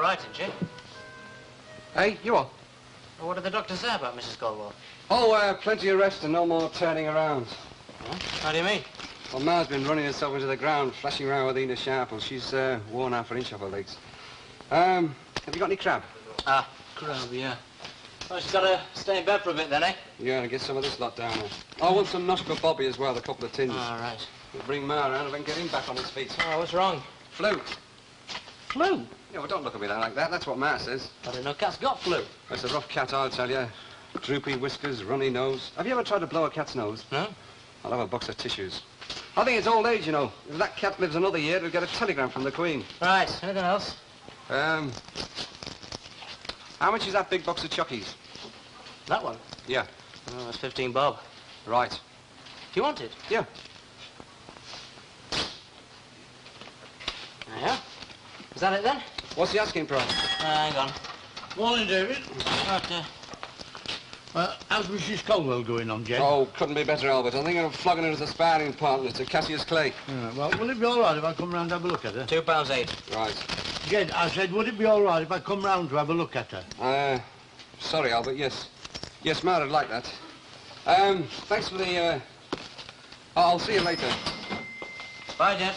right, isn't she? Hey, you are? Well, what did the doctor say about Mrs. Caldwell? Oh, plenty of rest and no more turning around. Huh? How do you mean? Well, Ma's been running herself into the ground, flashing around with Ina Sharple. She's worn half an inch off her legs. Have you got any crab? Ah, crab, yeah. Well, she's got to stay in bed for a bit then, eh? Yeah, and get some of this lot down there. I want some nosh for Bobby as well, a couple of tins. All right. We'll bring Ma around and we can get him back on his feet. Oh, what's wrong? Flu. Flu? Yeah, well, don't look at me like that. That's what Ma says. I didn't know cats got flu. It's a rough cat, I'll tell you. Droopy whiskers, runny nose. Have you ever tried to blow a cat's nose? No. I'll have a box of tissues. I think it's old age, you know. If that cat lives another year, it'll get a telegram from the Queen. Right, anything else? How much is that big box of Chuckies? That one? Yeah. Oh, that's 15 bob. Right. Do you want it? Yeah. Yeah. Is that it then? What's the asking price? Hang on. Morning, David. Right, How's Mrs. Caldwell going on, Jed? Oh, couldn't be better, Albert. I'm thinking of flogging her as a sparring partner to Cassius Clay. Yeah, well, will it be all right if I come round to have a look at her? £2.8. Right. Jed, I said, would it be all right if I come round to have a look at her? Sorry, Albert, yes. Yes, Ma, I'd like that. Thanks for the, I'll see you later. Bye, Jed.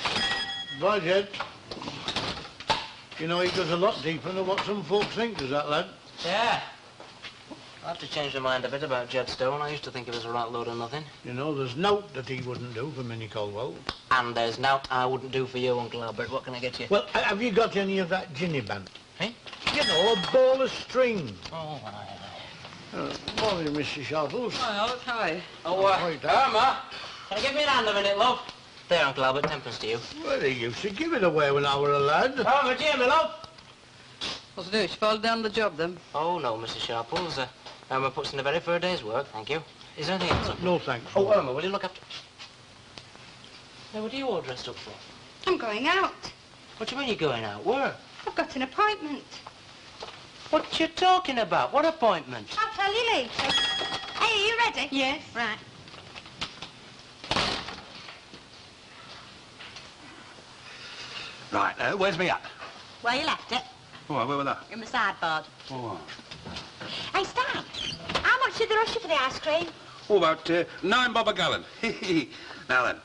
Bye, Jed. You know, he goes a lot deeper than what some folks think, does that lad? Yeah. I have to change my mind a bit about Jed Stone. I used to think he was a right load of nothing. You know, there's nought that he wouldn't do for Minnie Caldwell. And there's nought I wouldn't do for you, Uncle Albert. What can I get you? Well, have you got any of that ginny band? Eh? You know, a ball of string. Oh, Morning, Mrs. Sharples. Hi, Albert. Hi. Oh, Ma. Can you give me a hand a minute, love? There, Uncle Albert, 10pence to you. Well, they used to give it away when I were a lad. Oh, my dear, my love. What's to do? She fallen down the job, then? Oh, no, Mrs. Sharples. Irma puts in a very fair day's work, thank you. Is there anything else? No, thanks. Oh, Irma, will you look after... Now, what are you all dressed up for? I'm going out. What do you mean you're going out? Where? I've got an appointment. What you talking about? What appointment? I'll tell you later. Hey, are you ready? Yes. Right. Right, where's me hat? Where you left it? Oh, where was that? In the sideboard. Oh, Hey, Stan, how much did they rush you for the ice cream? about 9 bob a gallon. Now then,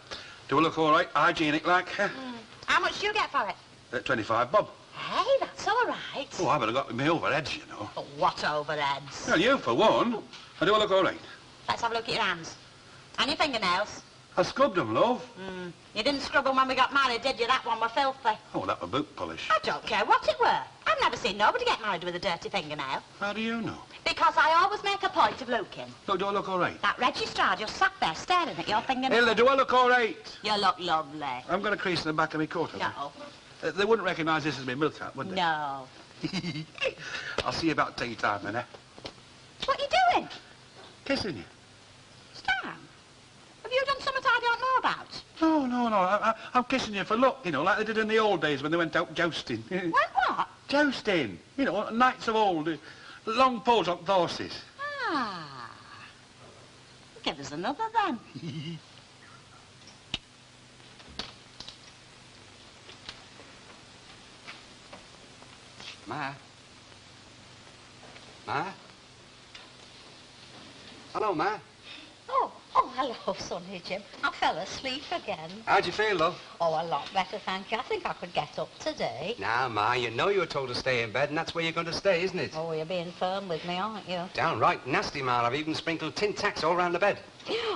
do I look all right, hygienic like? How much do you get for it? 25 bob. Hey, that's all right. Oh, I better got me overheads, you know. But what overheads? Well, you for one. I do I look all right? Let's have a look at your hands. And your fingernails. I scrubbed them, love. You didn't scrub them when we got married, did you? That one were filthy. Oh, that were boot polish. I don't care what it were. I've never seen nobody get married with a dirty fingernail. How do you know? Because I always make a point of looking. Look, do I look all right? That registrar just sat there staring at your fingernail. Hilda, do I look all right? You look lovely. I've got a crease in the back of my coat, haven't No. I? They wouldn't recognise this as my milk hat, would they? No. I'll see you about tea time, then, eh? What are you doing? Kissing you. Stan, have you done something I don't know about? No. I'm kissing you for luck, you know, like they did in the old days when they went out jousting. What? Jousting. You know, knights of old. Long poles on horses. Ah. Give us another then. Ma? Ma? Hello, Ma. Oh, hello, Sonny Jim. I fell asleep again. How'd you feel, love? Oh, a lot better, thank you. I think I could get up today. Now, Ma, you know you were told to stay in bed, and that's where you're going to stay, isn't it? Oh, you're being firm with me, aren't you? Downright nasty, Ma. I've even sprinkled tin tacks all round the bed.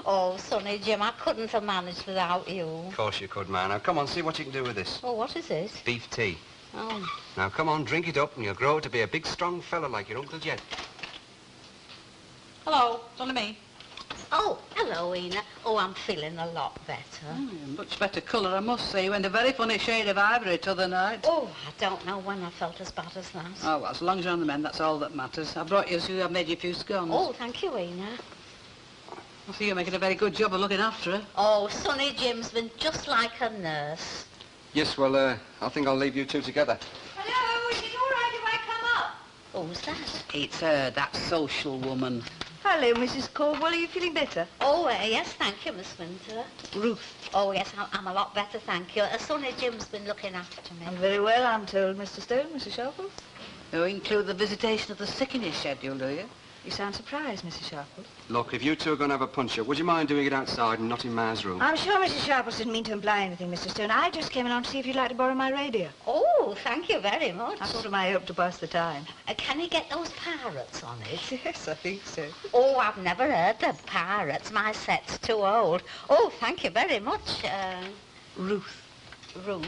Oh, Sonny Jim, I couldn't have managed without you. Of course you could, Ma. Now, come on, see what you can do with this. Oh, what is this? Beef tea. Oh. Now, come on, drink it up, and you'll grow to be a big, strong fella like your Uncle Jed. Hello, it's only me. Oh, hello, Ina. Oh, I'm feeling a lot better. Much better colour, I must say. You went a very funny shade of ivory t'other night. Oh, I don't know when I felt as bad as that. Oh, well, as long as you're on the mend, that's all that matters. I brought you I've made you a few scones. Oh, thank you, Ina. I see you're making a very good job of looking after her. Oh, Sonny Jim's been just like a nurse. Yes, well, I think I'll leave you two together. Hello, is it all right if I come up? Who's that? It's her, that social woman. Hello, Mrs. Caldwell. Are you feeling better? Oh, yes, thank you, Miss Winter. Ruth. Oh, yes, I'm a lot better, thank you. Sonny Jim's been looking after me. I'm very well, I'm told, Mr. Stone, Mrs. Sharples. You include the visitation of the sick in your schedule, do you? You sound surprised, Mrs. Sharples. Look, if you two are going to have a punch-up, would you mind doing it outside and not in Ma's room? I'm sure Mrs. Sharples didn't mean to imply anything, Mr. Stone. I just came along to see if you'd like to borrow my radio. Oh, thank you very much. I thought it might help to pass the time. Can you get those pirates on it? Yes, I think so. Oh, I've never heard the pirates. My set's too old. Oh, thank you very much, Ruth. Ruth.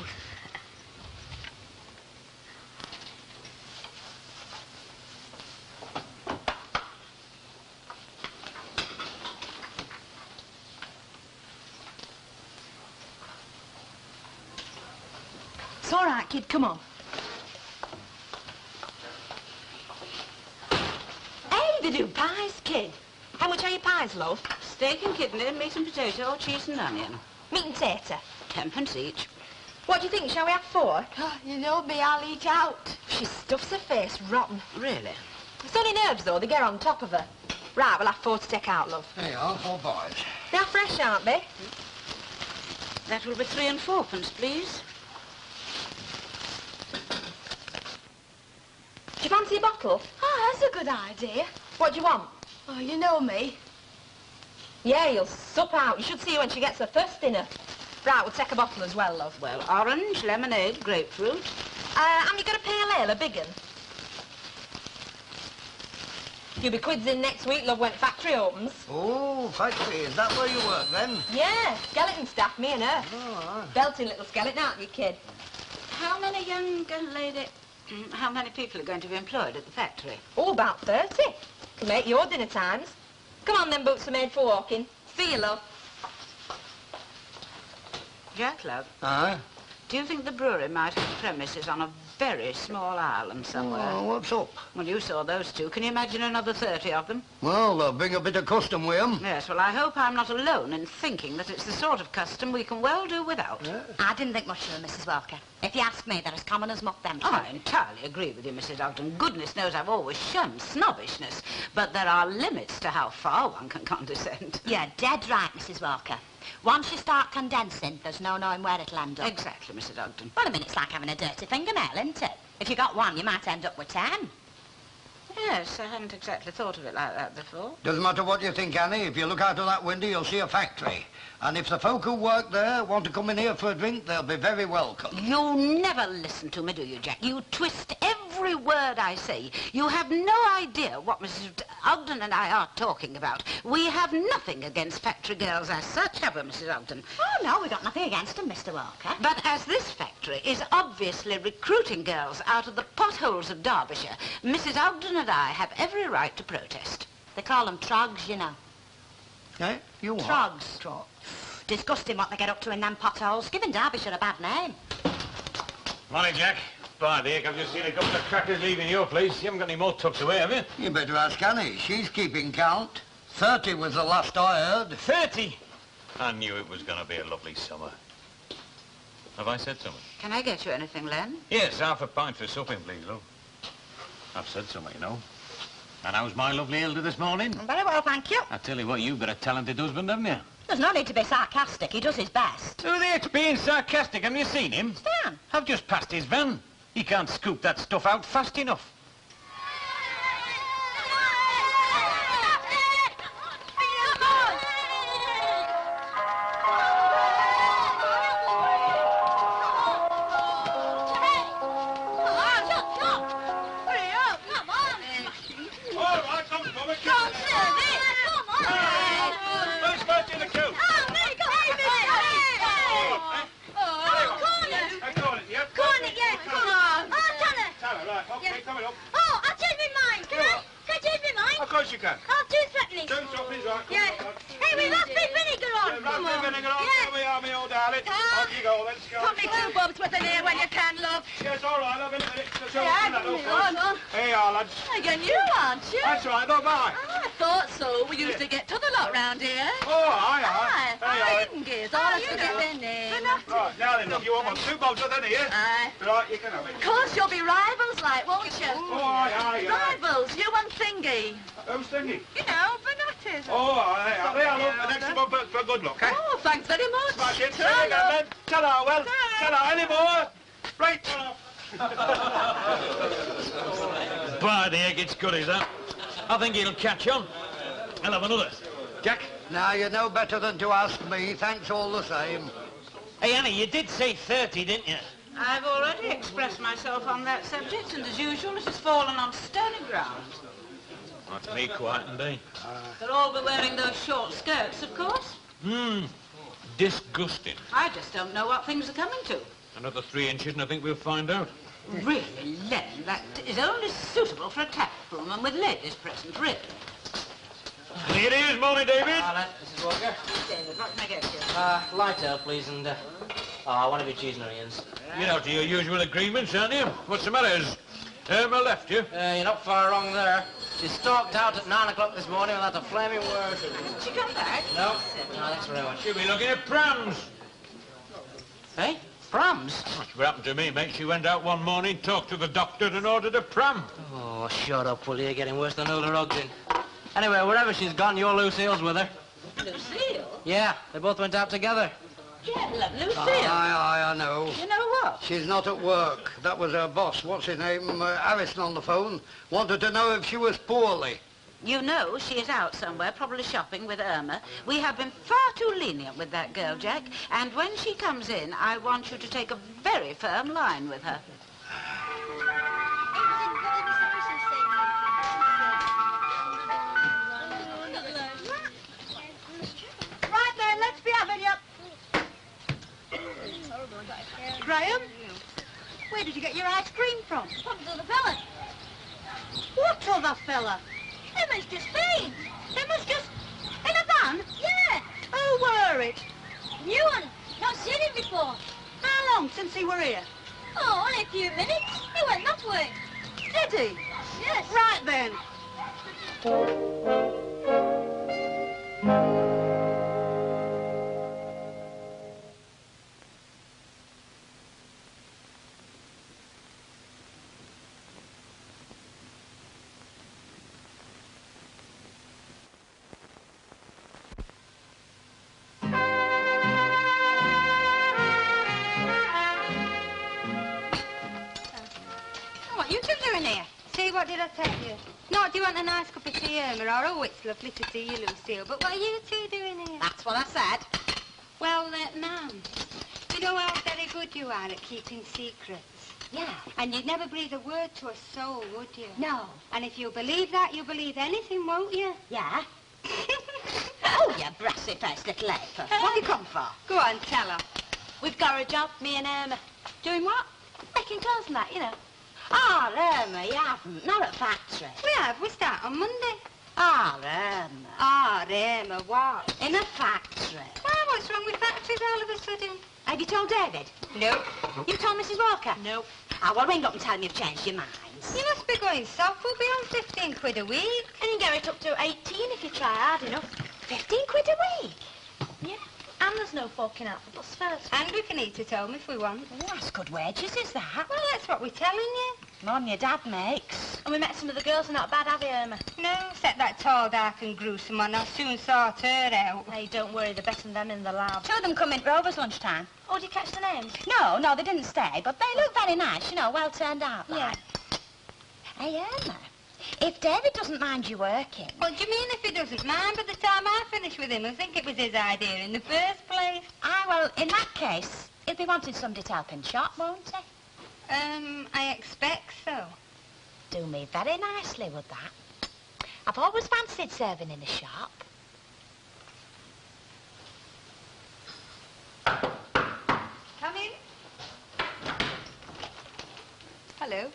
It's all right, kid. Come on. Hey, they do pies, kid. How much are your pies, love? Steak and kidney, meat and potato, cheese and onion. Meat and tater. 10p each. What do you think? Shall we have 4? You know me, I'll eat out. She stuffs her face rotten. Really? It's only nerves, though. They get on top of her. Right, we'll have 4 to take out, love. There you are, 4 boys. They're fresh, aren't they? That will be 3 and 4p, please. Do you fancy a bottle? Oh, that's a good idea. What do you want? Oh, you know me. Yeah, you'll sup out. You should see her when she gets her thirst in her. Right, we'll take a bottle as well, love. Well, orange, lemonade, grapefruit. And you got a pale ale, a big un? You'll be quids in next week, love, when factory opens. Oh, factory. Is that where you work, then? Yeah, skeleton staff, me and her. Oh, Belting little skeleton, aren't you, kid? How many young lady... How many people are going to be employed at the factory? Oh, about 30. Can make your dinner times. Come on, then, boots are made for walking. See you, love. Jack, love, Aye? do you think the brewery might have premises on a very small island somewhere? Oh, what's up? Well, you saw those two. Can you imagine another 30 of them? Well, they'll bring a bit of custom with 'em. Yes, well, I hope I'm not alone in thinking that it's the sort of custom we can well do without. I didn't think much of them, Mrs. Walker. If you ask me, they're as common as muck, them two. Oh, I entirely agree with you, Mrs. Ogden. Goodness knows I've always shunned snobbishness. But there are limits to how far one can condescend. You're dead right, Mrs. Walker. Once you start condensing, there's no knowing where it'll end up. Exactly, Mrs. Ogden. Well, I mean, it's like having a dirty fingernail, isn't it? If you got one, you might end up with 10. Yes, I hadn't exactly thought of it like that before. Doesn't matter what you think, Annie. If you look out of that window, you'll see a factory. And if the folk who work there want to come in here for a drink, they'll be very welcome. You never listen to me, do you, Jack? You twist every word I say. You have no idea what Mrs. Ogden and I are talking about. We have nothing against factory girls as such, have we, Mrs. Ogden? Oh, no, we got nothing against them, Mr. Walker. But as this factory is obviously recruiting girls out of the potholes of Derbyshire, Mrs. Ogden and I have every right to protest. They call them trogs, you know. Eh? You what? Trogs. Disgusting what they get up to in them potholes. Giving Derbyshire a bad name. Morning, Jack. By the heck, I've just seen a couple of crackers leaving your place. You haven't got any more tucked away, have you? You better ask Annie. She's keeping count. 30 was the last I heard. 30? I knew it was going to be a lovely summer. Have I said something? Can I get you anything, Len? Yes, half a pint for supping, please, love. I've said something, you know. And how's my lovely Hilda this morning? Very well, thank you. I tell you what, you've got a talented husband, haven't you? There's no need to be sarcastic. He does his best. Who there's being sarcastic? Haven't you seen him? Stan. I've just passed his van. He can't scoop that stuff out fast enough. You can. Oh, 2 threepennies. 2 threepennies, right. Yeah. Hey, we've raspberry vinegar on. Come on. Vinegar on. Yeah. Here we are, me old darling. Ah. Off you go, let's go. Put me 2 bobs worth in here when you can, love. Yes, all right, love, in a minute. Yeah, give me one, huh? Here you are, lads. Again, you aren't you? That's right, not mine. Oh, I thought so. We used to get to the lot round here. Oh, aye, Aye. aye. Aye, Hidden gears. All I forget their name. Right, now then, look, you want 2 bobs of them here? Aye. Right, you can have it. Of course, you'll be rivals like, won't you? Oh, aye, aye, aye. Rivals, you and Thingy. Who's thinking? You know, Bernatti's. Oh, aye, aye. There, look, the next one for good luck, eh? Oh, thanks very much. Smash it. There you go, then. Ta-ra, well. Ta-ra, any more? Right. By the egg, it's good, is that? I think he'll catch on. I'll have another. Jack? Now, you know better than to ask me. Thanks all the same. Hey, Annie, you did say 30, didn't you? I've already expressed myself on that subject, and as usual, it has fallen on stony ground. That's me quietened, eh? They'll all be wearing those short skirts, of course. Disgusting. I just don't know what things are coming to. Another 3 inches and I think we'll find out. Really, Len, that is only suitable for a tap room and with ladies present, really. Here it is, morning, David. Mrs. Walker. David, what can I get you? Light ale, please, and, one of your cheese and onions. You're out to your usual agreements, aren't you? What's the matter? Has Irma left you? You're not far wrong there. She stalked out at 9 o'clock this morning without a flaming word. Did she come back? No. No, thanks very much. She'll be looking at prams. Hey? Prams? That's what happened to me, mate. She went out one morning, talked to the doctor and ordered a pram. Oh, shut up, will you? You're getting worse than Hula Ogden. Anyway, wherever she's gone, your Lucille's with her. Lucille? Yeah, they both went out together. Yeah, Lucille. Aye, I know. You know what? She's not at work. That was her boss. What's his name? Harrison on the phone. Wanted to know if she was poorly. You know she is out somewhere, probably shopping with Irma. We have been far too lenient with that girl, Jack. And when she comes in, I want you to take a very firm line with her. Right then, let's be having you. Graham, where did you get your ice cream from? From the other fella. What other fella? Emma's just been. Emma's just... in a van? Yeah. Who were it? New one. Not seen him before. How long since he were here? Oh, only a few minutes. He went that way. Did he? Yes. Right then. What you two doing here? See, what did I tell you? Not do you want a nice cup of tea, Irma, or oh, it's lovely to see you, Lucille, but what are you two doing here? That's what I said. Well, ma'am, you know how very good you are at keeping secrets. Yeah. And you'd never breathe a word to a soul, would you? No. And if you believe that, you believe anything, won't you? Yeah. Oh, you brassy-faced little ape. What have you come for? Go on, tell her. We've got a job, me and Irma. Doing what? Making clothes and that, you know. Oh, Irma, you haven't. Not at factory. We have. We start on Monday. Oh, Irma. Ah, Irma, what? In a factory. Why, what's wrong with factories all of a sudden? Have you told David? No. You told Mrs. Walker? No. Oh, well, ring up and tell him you've changed your minds. You must be going soft. We'll be on 15 quid a week. And you can get it up to 18 if you try hard enough. 15 quid a week? Yeah. And there's no forking out for bus fares. And we can eat at home if we want. Oh, that's good wages, is that? Well, that's what we're telling you. More than your dad makes. And we met some of the girls, are not bad, have you, Irma? No, except that tall, dark and gruesome one. I'll soon sort her out. Hey, don't worry, they're better than them in the lab. Two of them come in for Rover's lunchtime. Oh, did you catch the names? No, they didn't stay, but they look very nice, you know, well turned out. Yeah. Like. Hey, Irma, if David doesn't mind you working... What do you mean if he doesn't mind? By the time I finish with him, I think it was his idea in the first place. well, in that case, he'll be wanting somebody to help in shop, won't he? I expect so. Do me very nicely with that. I've always fancied serving in a shop. Come in. Hello.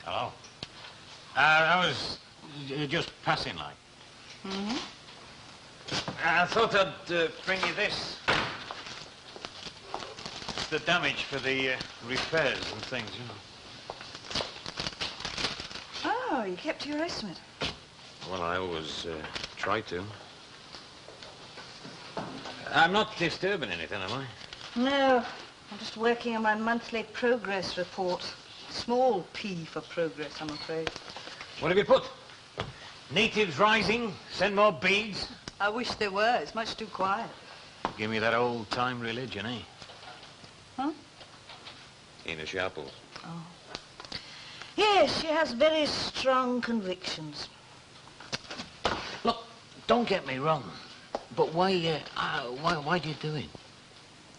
Hello. I was just passing, like. Mm-hmm. I thought I'd bring you this. It's the damage for the repairs and things, you know. Oh, you kept to your estimate. Well, I always try to. I'm not disturbing anything, am I? No, I'm just working on my monthly progress report. Small P for progress, I'm afraid. What have you put? Natives rising, send more beads? I wish there were. It's much too quiet. Give me that old-time religion, eh? Huh? Ina Sharples. Oh. Yes, she has very strong convictions. Look, don't get me wrong, but why do you do it?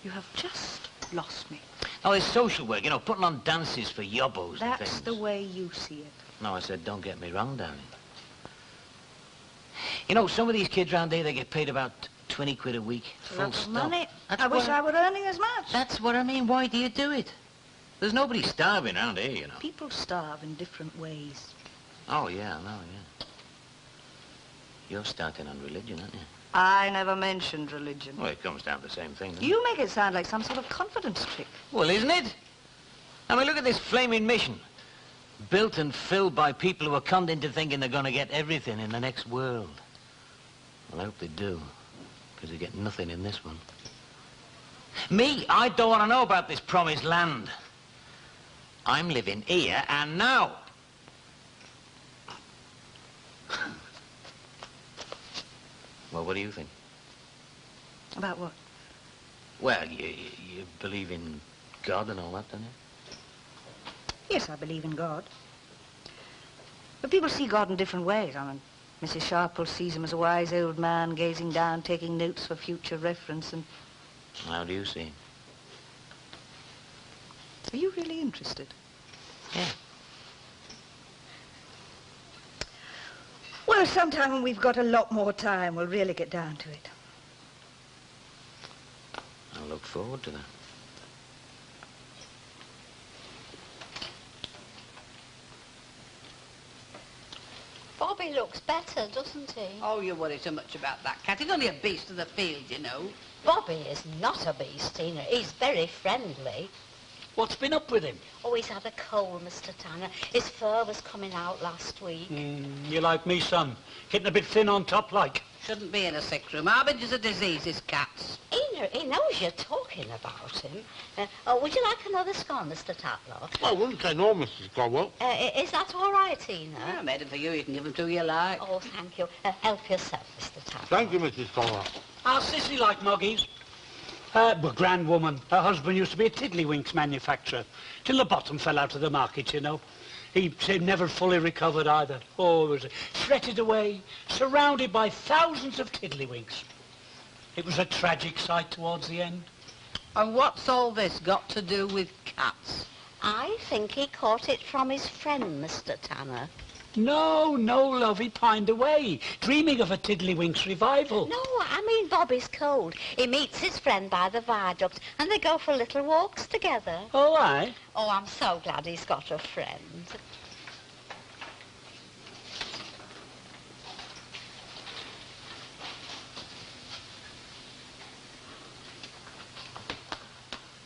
You have just lost me. Oh, it's social work, you know, putting on dances for yobbos and That's things. the way you see it. No, I said, don't get me wrong, darling. You know, some of these kids round here, they get paid about 20 quid a week. It's a Full lot of stop. money. That's I wish what I were earning as much. That's what I mean. Why do you do it? There's nobody starving around here, you know. People starve in different ways. Oh, yeah, I know, yeah. You're starting on religion, aren't you? I never mentioned religion. Well, it comes down to the same thing, doesn't You make it sound like some sort of confidence trick. it? Well, isn't it? I mean, look at this flaming mission. Built and filled by people who are conned into thinking they're going to get everything in the next world. Well, I hope they do, because they get nothing in this one. Me, I don't want to know about this promised land. I'm living here and now. Well, what do you think? About what? Well, you believe in God and all that, don't you? Yes, I believe in God. But people see God in different ways. I mean, Mrs. Sharple sees him as a wise old man gazing down, taking notes for future reference, and... How do you see him? Are you really interested? Yeah. Well, sometime when we've got a lot more time, we'll really get down to it. I look forward to that. Bobby looks better, doesn't he? Oh, you worry so much about that cat. He's only a beast of the field, you know. Bobby is not a beast, Tina. He's very friendly. What's been up with him? Oh, he's had a cold, Mr. Tanner. His fur was coming out last week. You like me, son. Getting a bit thin on top, like. Shouldn't be in a sick room. Harbingers of diseases, cats. He knows you're talking about him. Would you like another scone, Mr. Tatlow? I wouldn't say no, Mrs. Cromwell. Is that all right, Tina? Yeah, I made them for you. You can give them to you like. Oh, thank you. Help yourself, Mr. Tatlow. Thank you, Mrs. Cromwell. How's Sissy like, Moggies? Well, grand woman. Her husband used to be a tiddlywinks manufacturer, till the bottom fell out of the market, you know. He never fully recovered either. Oh, it was fretted away, surrounded by thousands of tiddlywinks. It was a tragic sight towards the end. And what's all this got to do with cats? I think he caught it from his friend, Mr. Tanner. No, love, he pined away, dreaming of a tiddlywinks revival. No, I mean Bobby's cold. He meets his friend by the viaduct and they go for little walks together. Oh, aye? Oh, I'm so glad he's got a friend.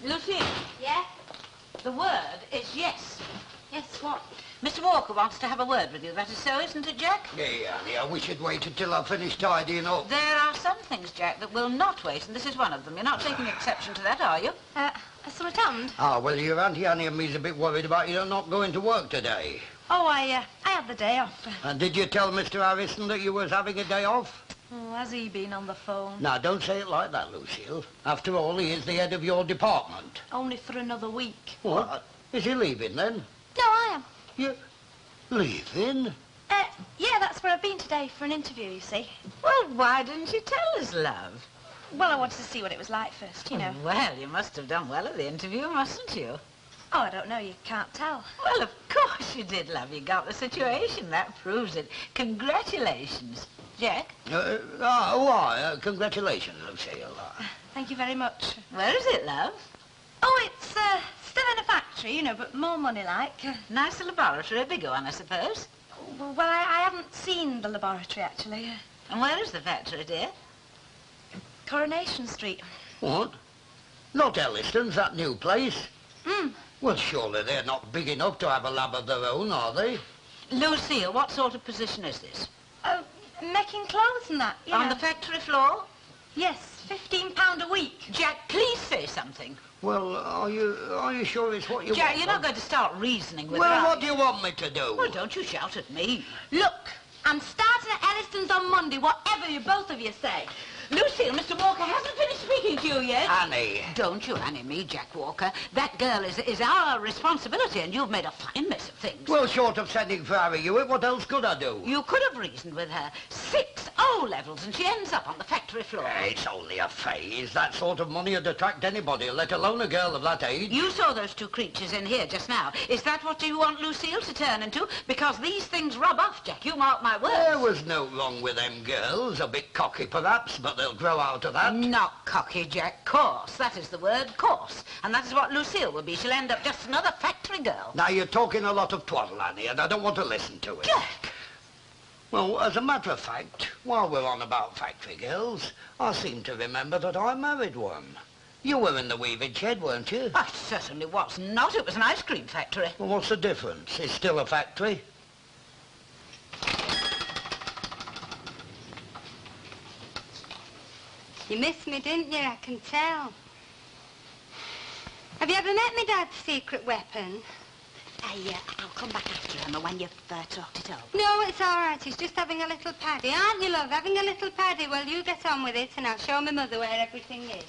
Lucy? Yeah? The word is yes. Yes, what? Mr. Walker wants to have a word with you. That is so, isn't it, Jack? Yeah, I wish you'd waited till I finished tidying up. There are some things, Jack, that will not wait, and this is one of them. You're not taking exception to that, are you? Has something happened? Ah, well, your Auntie Annie and me's a bit worried about you not going to work today. Oh, I had the day off. And did you tell Mr. Harrison that you was having a day off? Oh, has he been on the phone? Now, don't say it like that, Lucille. After all, he is the head of your department. Only for another week. What? Is he leaving, then? No, I am. You leaving? Yeah, that's where I've been today for an interview, you see. Well, why didn't you tell us, love? Well, I wanted to see what it was like first, you know. Well, you must have done well at the interview, mustn't you? Oh, I don't know, you can't tell. Well, of course you did, love. You got the situation. That proves it. Congratulations. Jack? Congratulations, Lucille. Thank you very much. Where is it, love? Oh, it's still in a factory, you know, but more money like. Nice laboratory, a bigger one, I suppose. Well, I haven't seen the laboratory, actually. And where is the factory, dear? Coronation Street. What? Not Elliston's, that new place? Hmm. Well, surely they're not big enough to have a lab of their own, are they? Lucille, what sort of position is this? Making clothes and that, On the factory floor? Yes, £15 a week. Jack, please say something. Well, are you sure it's what you Jack, want? you're not going to start reasoning with Well, her. what do you want me to do? Well, don't you shout at me. Look, I'm starting at Elliston's on Monday, whatever you both of you say. Lucille, Mr. Walker hasn't finished speaking to you yet. Annie. Don't you Annie me, Jack Walker. That girl is our responsibility, and you've made a fine mess of things. Well, short of sending for Harry Hewitt, what else could I do? You could have reasoned with her. 6 O-levels, and she ends up on the factory floor. It's only a phase. That sort of money would attract anybody, let alone a girl of that age. You saw those 2 creatures in here just now. Is that what you want Lucille to turn into? Because these things rub off, Jack. You mark my words. There was no wrong with them girls. A bit cocky, perhaps, but they'll grow out of that. Not cocky, Jack. Coarse. That is the word, coarse. And that is what Lucille will be. She'll end up just another factory girl. Now, you're talking a lot of twaddle, Annie, and I don't want to listen to it. Jack! Well, as a matter of fact, while we're on about factory girls, I seem to remember that I married one. You were in the weaving shed, weren't you? I certainly was not. It was an ice cream factory. Well, what's the difference? It's still a factory. You missed me, didn't you? I can tell. Have you ever met my dad's secret weapon? I'll come back after Emma when you've talked it over. No, it's all right. He's just having a little paddy. Aren't you, love? Having a little paddy? Well, you get on with it, and I'll show my mother where everything is.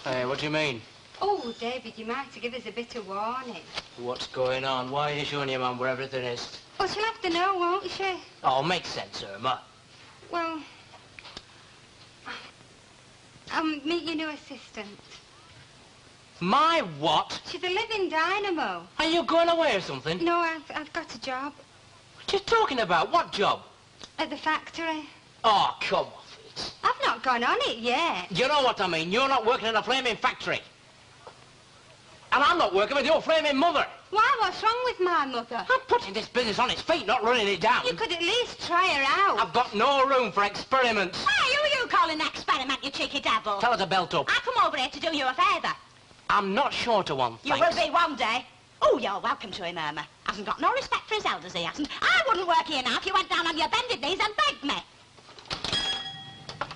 Hey, what do you mean? Oh, David, you might give us a bit of warning. What's going on? Why are you showing your mum where everything is? Well, she'll have to know, won't she? Oh, makes sense, Irma. Well, I'll meet your new assistant. My what? She's a living dynamo. Are you going away or something? No, I've got a job. What you talking about? What job? At the factory. Oh, come off it. I've not gone on it yet. You know what I mean. You're not working in a flaming factory. And I'm not working with your flaming mother. Why? What's wrong with my mother? I'm putting this business on its feet, not running it down. You could at least try her out. I've got no room for experiments. Hey, who are you calling an experiment, you cheeky devil? Tell her to belt up. I come over here to do you a favour. I'm not short of one, You thanks. will be one day. Oh, you're welcome to him, Irma. Hasn't got no respect for his elders, he hasn't. I wouldn't work here now if you went down on your bended knees and begged me.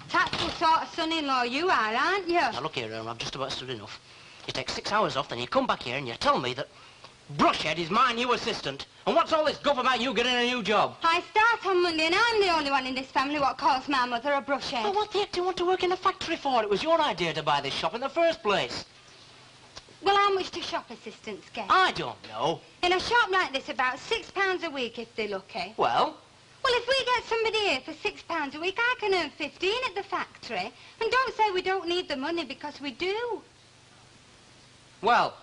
Tactful sort of son-in-law you are, aren't you? Now, look here, Irma, I've just about stood enough. You take 6 hours off, then you come back here and you tell me that Brushhead is my new assistant. And what's all this guff about you getting a new job? I start on Monday and I'm the only one in this family what calls my mother a brushhead. Well, what the heck do you want to work in a factory for? It was your idea to buy this shop in the first place. Well, how much do shop assistants get? I don't know. In a shop like this, about £6 a week if they're lucky. Well? Well, if we get somebody here for £6 a week, I can earn 15 at the factory. And don't say we don't need the money, because we do. Well,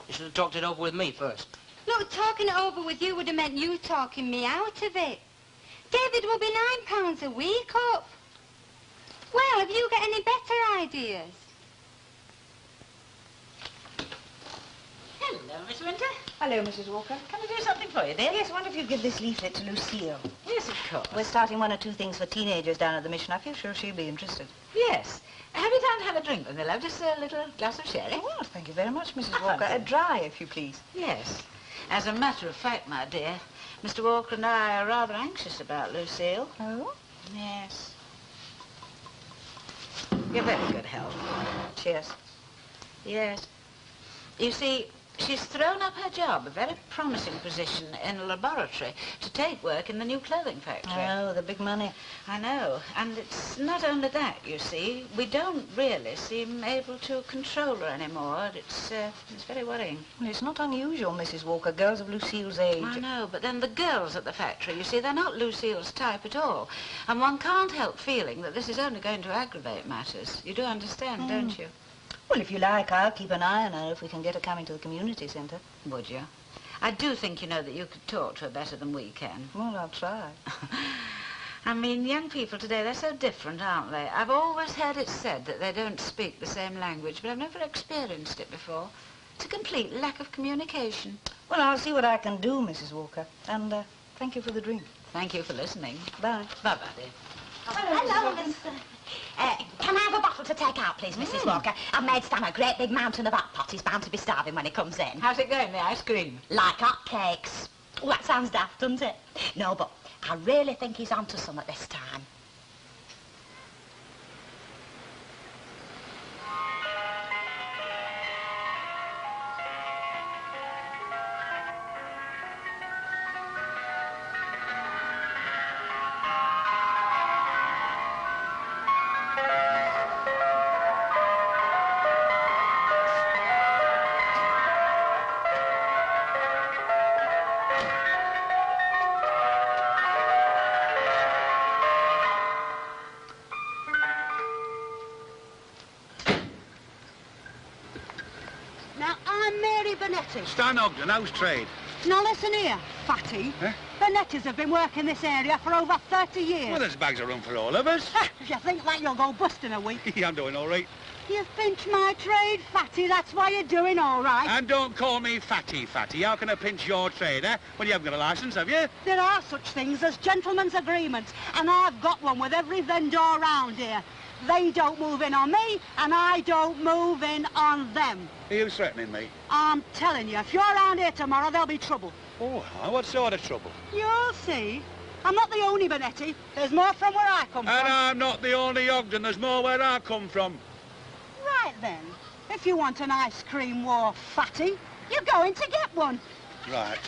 you should have talked it over with me first. Look, talking it over with you would have meant you talking me out of it. David will be £9 a week up. Well, have you got any better ideas? Hello, Miss Winter. Hello, Mrs. Walker. Can I do something for you, dear? Yes, I wonder if you'd give this leaflet to Lucille. Yes, of course. We're starting 1 or 2 things for teenagers down at the mission. I feel sure she'll be interested. Yes. Have you time to have a drink with me, love? Just a little glass of sherry? Oh, well, thank you very much, Mrs. I Walker. fancy. A dry, if you please. Yes. As a matter of fact, my dear, Mr. Walker and I are rather anxious about Lucille. Oh? Yes. Your very good health. Cheers. Yes. You see, she's thrown up her job, a very promising position in a laboratory, to take work in the new clothing factory. Oh, the big money. I know. And it's not only that, you see. We don't really seem able to control her anymore. It's very worrying. Well, it's not unusual, Mrs. Walker. Girls of Lucille's age. I know, but then the girls at the factory, you see, they're not Lucille's type at all. And one can't help feeling that this is only going to aggravate matters. You do understand, don't you? Well, if you like, I'll keep an eye on her if we can get her coming to the community centre. Would you? I do think, you know, that you could talk to her better than we can. Well, I'll try. I mean, young people today, they're so different, aren't they? I've always heard it said that they don't speak the same language, but I've never experienced it before. It's a complete lack of communication. Well, I'll see what I can do, Mrs. Walker. And thank you for the drink. Thank you for listening. Bye. Bye-bye, dear. Hello, mister. Can I have a bottle to take out, please, Mrs. Walker? I've made Stan a great big mountain of hot pot. He's bound to be starving when he comes in. How's it going, the ice cream? Like hot cakes. Oh, that sounds daft, doesn't it? No, but I really think he's onto some at this time. Stan Ogden, how's trade? Now listen here, fatty. Huh? The netters have been working this area for over 30 years. Well, there's bags of room for all of us. If you think that, you'll go bust in a week. I'm doing all right. You've pinched my trade, fatty. That's why you're doing all right. And don't call me fatty. How can I pinch your trade, eh? Well, you haven't got a licence, have you? There are such things as gentlemen's agreements, and I've got one with every vendor round here. They don't move in on me, and I don't move in on them. Are you threatening me? I'm telling you, if you're around here tomorrow, there'll be trouble. Oh, what sort of trouble? You'll see. I'm not the only Bonetti. There's more from where I come from. And I'm not the only Ogden. There's more where I come from. Right then. If you want an ice cream war, fatty, you're going to get one. Right.